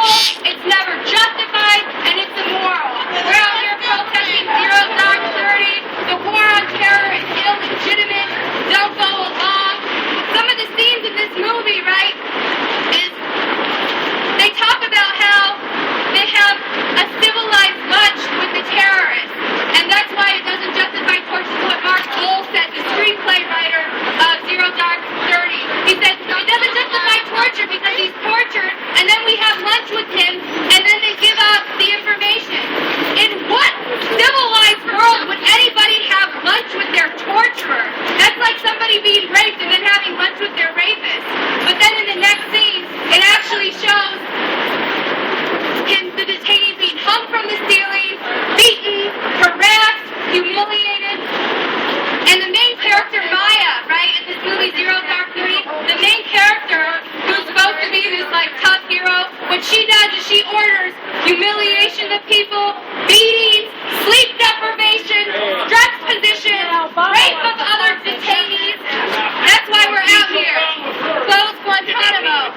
illegal, it's never justified, and it's immoral. We're out here protesting Zero Dark 30. The war on terror is illegitimate. Don't go along. Some of the scenes in this movie, right, is they talk about how they have a civilized lunch with the terrorists, and that's why it doesn't justify torture. Is what Mark Cole said, the screenplay writer of Zero Dark 30. He said, it doesn't justify torture because he's tortured, and then we have lunch with him, and then they give out the information. In what civilized world would anybody have lunch with their torturer? That's like somebody being raped and then having lunch with their rapist. But then in the next scene, it actually shows the detainees being hung from the ceiling, beaten, harassed, humiliated. And the main character, Maya, right, in this movie Zero Dark 30, the main character, who's supposed to be this, like, tough hero, what she does is she orders humiliation of people, beatings, sleep deprivation, stress position, rape of other detainees. That's why we're out here. Close Guantanamo.